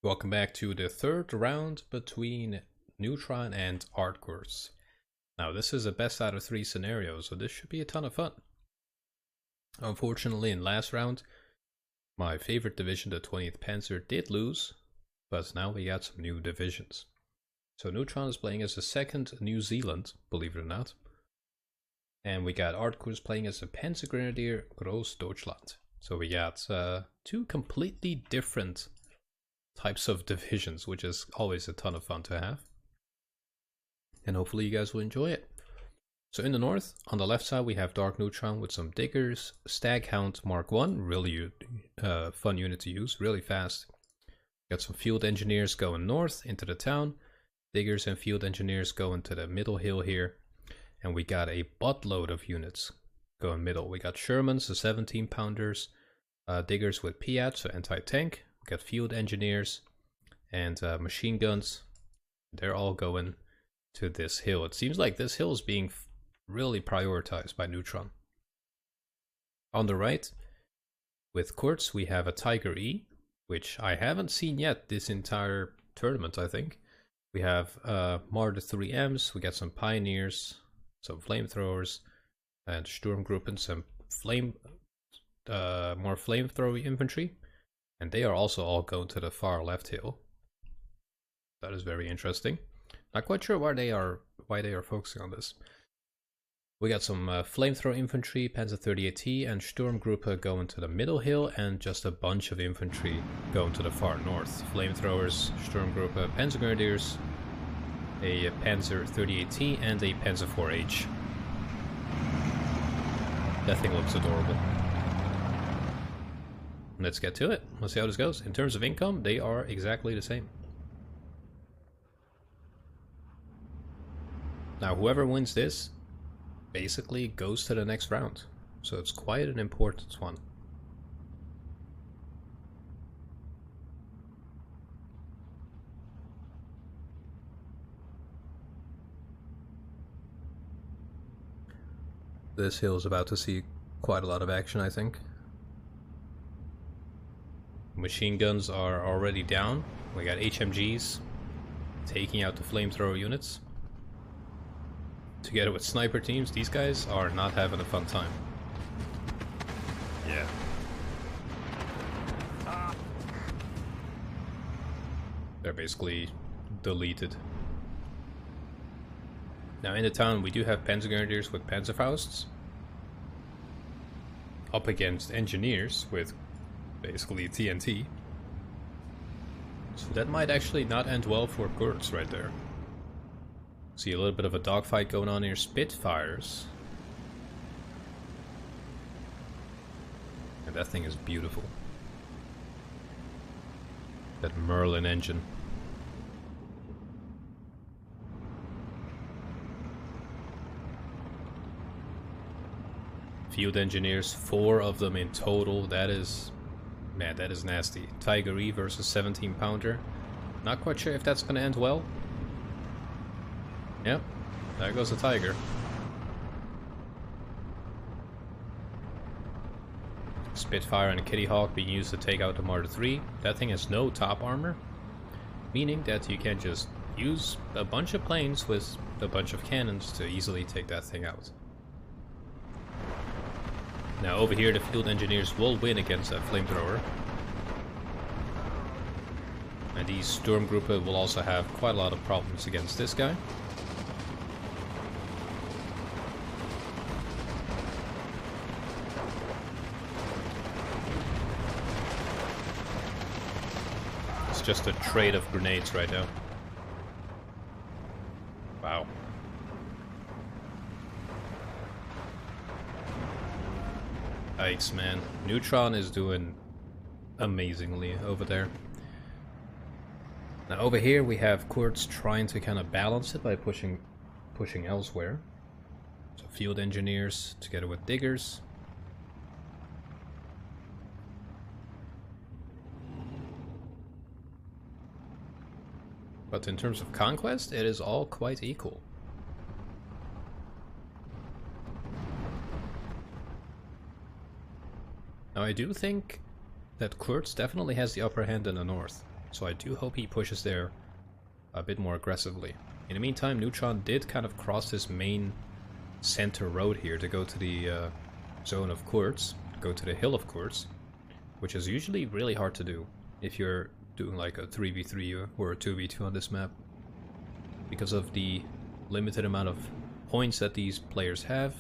Welcome back to the third round between Neutron and Atkurtz. Now this is a best out of 3 scenario, so this should be a ton of fun. Unfortunately in last round, my favorite division, the 20th Panzer, did lose, but now we got some new divisions. So Neutron is playing as the 2nd New Zealand, believe it or not. And we got Atkurtz playing as the Panzergrenadier Groß Deutschland. So we got two completely different types of divisions, which is always a ton of fun to have. And hopefully you guys will enjoy it. So in the north, on the left side, we have Dark Neutron with some Diggers, Staghound Mark 1, really fun unit to use, really fast. Got some Field Engineers going north into the town, Diggers and Field Engineers going to the middle hill here. And we got a buttload of units going middle. We got Shermans, the 17 pounders, Diggers with Piat, so anti-tank. We got Field Engineers and machine guns. They're all going to this hill. It seems like this hill is being really prioritized by Neutron. On the right, with Kurtz, we have a Tiger E, which I haven't seen yet this entire tournament, I think. We have Marder 3Ms, we got some Pioneers, some Flamethrowers, and Sturmgruppen, some more flamethrower infantry. And they are also all going to the far left hill. That is very interesting. Not quite sure why they are focusing on this. We got some flamethrower infantry, Panzer 38T, and Sturmgruppe going to the middle hill, and just a bunch of infantry going to the far north. Flamethrowers, Sturmgruppe, Panzergrenadiers, a Panzer 38T, and a Panzer 4H. That thing looks adorable. Let's get to it. Let's see how this goes. In terms of income, they are exactly the same. Now, whoever wins this basically goes to the next round. So it's quite an important one. This hill is about to see quite a lot of action, I think. Machine guns are already down. We got HMGs taking out the flamethrower units. Together with sniper teams, these guys are not having a fun time. Yeah. They're basically deleted. Now in the town we do have Panzergrenadiers with Panzerfausts up against Engineers with basically TNT. So that might actually not end well for Kurtz right there. See a little bit of a dogfight going on here. Spitfires. And that thing is beautiful. That Merlin engine. Field Engineers, 4 of them in total. That is... man, that is nasty. Tiger E versus 17 pounder. Not quite sure if that's going to end well. Yep, there goes the Tiger. Spitfire and Kitty Hawk being used to take out the Marder 3. That thing has no top armor, meaning that you can just use a bunch of planes with a bunch of cannons to easily take that thing out. Now over here the Field Engineers will win against that flamethrower. And these Sturmgruppe will also have quite a lot of problems against this guy. It's just a trade of grenades right now. Wow. Yikes, man. Neutron is doing amazingly over there. Now over here we have Kurtz trying to kind of balance it by pushing elsewhere. So Field Engineers together with Diggers. But in terms of conquest, it is all quite equal. Now I do think that Kurtz definitely has the upper hand in the north. So I do hope he pushes there a bit more aggressively. In the meantime, Neutron did kind of cross this main center road here to go to the zone of Atkurtz, go to the hill of Atkurtz, which is usually really hard to do if you're doing like a 3v3 or a 2v2 on this map, because of the limited amount of points that these players have.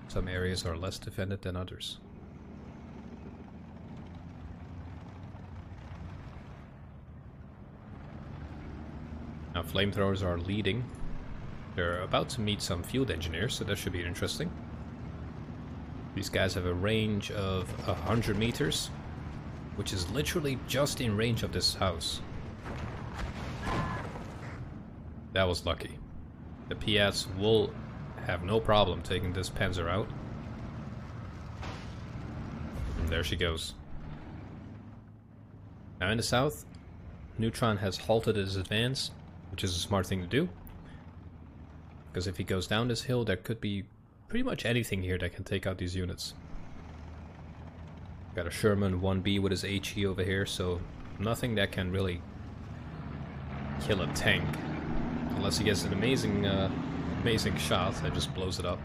Some areas are less defended than others. Now flamethrowers are leading. They're about to meet some field engineers, so that should be interesting. These guys have a range of 100 meters, which is literally just in range of this house. That was lucky. The PS will have no problem taking this Panzer out. And there she goes. Now in the south, Neutron has halted his advance, which is a smart thing to do. Because if he goes down this hill, there could be pretty much anything here that can take out these units. Got a Sherman 1B with his HE over here, so nothing that can really kill a tank. Unless he gets an amazing shot that just blows it up.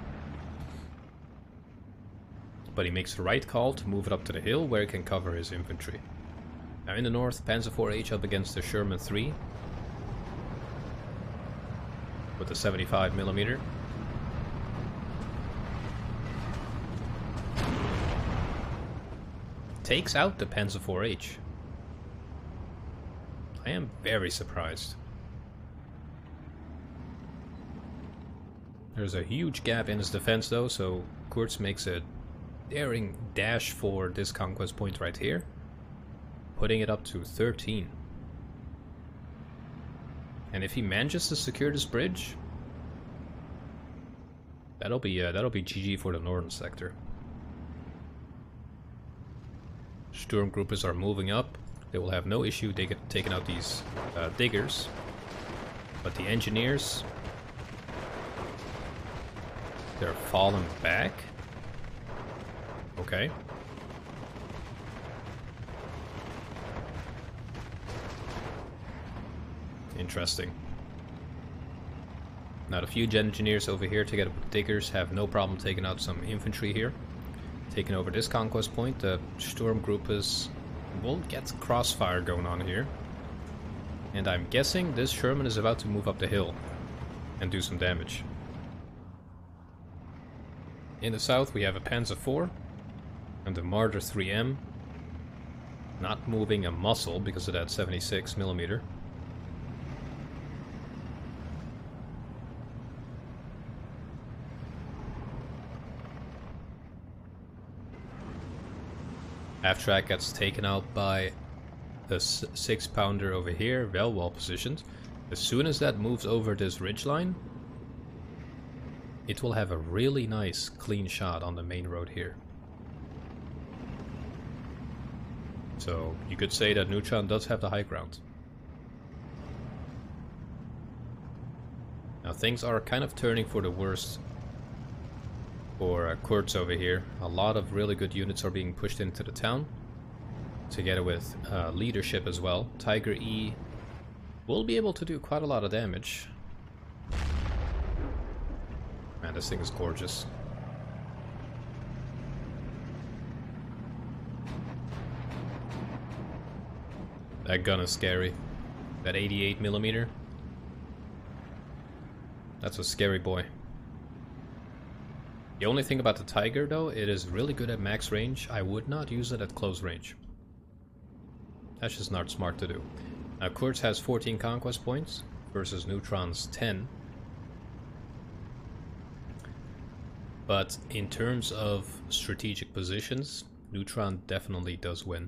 But he makes the right call to move it up to the hill where he can cover his infantry. Now in the north, Panzer IV-H up against the Sherman 3 with the 75mm. Takes out the Panzer IV-H. I am very surprised. There's a huge gap in his defense though, so Kurtz makes a daring dash for this conquest point right here, putting it up to 13. And if he manages to secure this bridge, that'll be GG for the northern sector. Sturmgruppers are moving up. They will have no issue taking out these diggers, but the engineers, they're falling back. Okay. Interesting. Now the few engineers over here together with diggers have no problem taking out some infantry here. Taking over this conquest point, the Sturmgruppers will get crossfire going on here. And I'm guessing this Sherman is about to move up the hill and do some damage. In the south we have a Panzer IV and the Marder 3M, not moving a muscle because of that 76mm. Half-track gets taken out by the 6-pounder over here, well positioned. As soon as that moves over this ridgeline, it will have a really nice clean shot on the main road here. So you could say that Neutron does have the high ground. Now things are kind of turning for the worst for Kurtz over here. A lot of really good units are being pushed into the town, together with leadership as well. Tiger E will be able to do quite a lot of damage. Man, this thing is gorgeous. That gun is scary. That 88mm. That's a scary boy. The only thing about the Tiger though, it is really good at max range. I would not use it at close range. That's just not smart to do. Now Kurtz has 14 conquest points versus Neutron's 10. But in terms of strategic positions, Neutron definitely does win.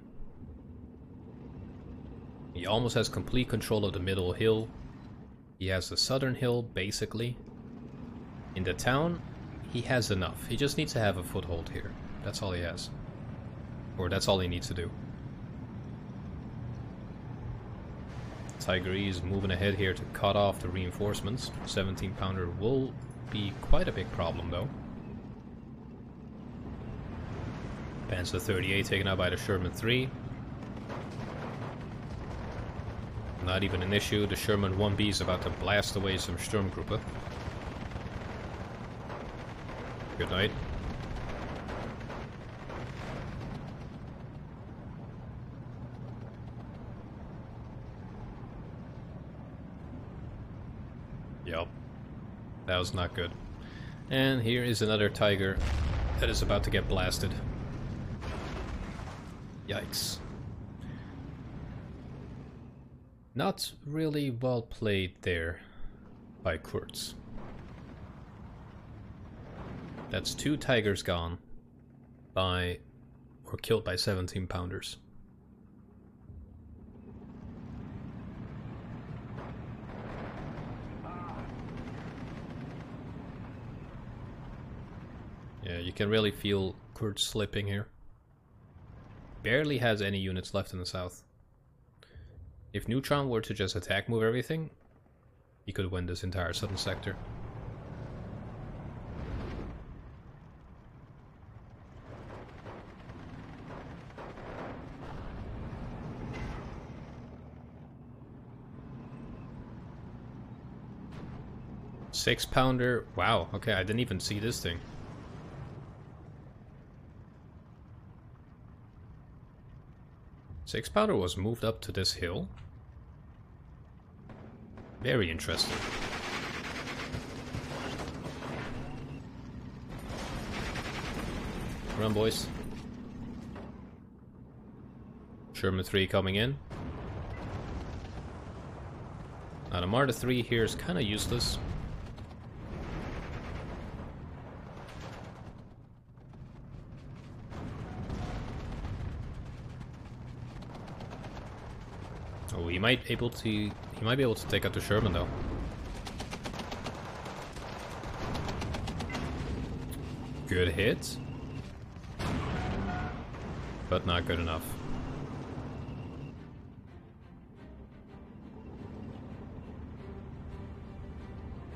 He almost has complete control of the middle hill. He has the southern hill, basically. In the town, he has enough. He just needs to have a foothold here. That's all he has. Or that's all he needs to do. Tiger E is moving ahead here to cut off the reinforcements. 17-pounder will be quite a big problem though. Panzer 38 taken out by the Sherman 3. not even an issue. The Sherman 1B is about to blast away some Sturmgruppe. Good night. Yup. That was not good. And here is another Tiger that is about to get blasted. Yikes. Not really well played there by Kurtz. That's 2 Tigers gone by, or killed by 17 pounders. Yeah, you can really feel Kurtz slipping here. Barely has any units left in the south. If Neutron were to just attack move everything, he could win this entire southern sector. Six-pounder, wow, okay, I didn't even see this thing. Six-pounder was moved up to this hill. Very interesting. Run, boys. Sherman 3 coming in. Now the Marta 3 here is kind of useless. Oh, he might be able to take out the Sherman though. Good hit, but not good enough.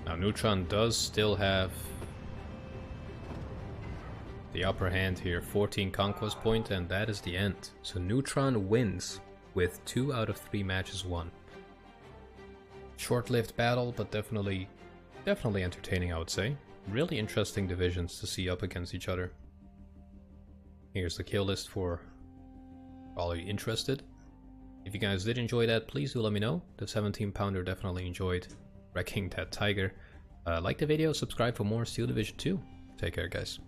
Now Neutron does still have the upper hand here, 14 conquest point, and that is the end. So Neutron wins with 2 out of 3 matches won. Short-lived battle, but definitely entertaining, I would say. Really interesting divisions to see up against each other. Here's the kill list for all of you interested. If you guys did enjoy that, please do let me know. The 17-pounder definitely enjoyed wrecking that Tiger. Like the video, subscribe for more Steel Division 2. Take care, guys.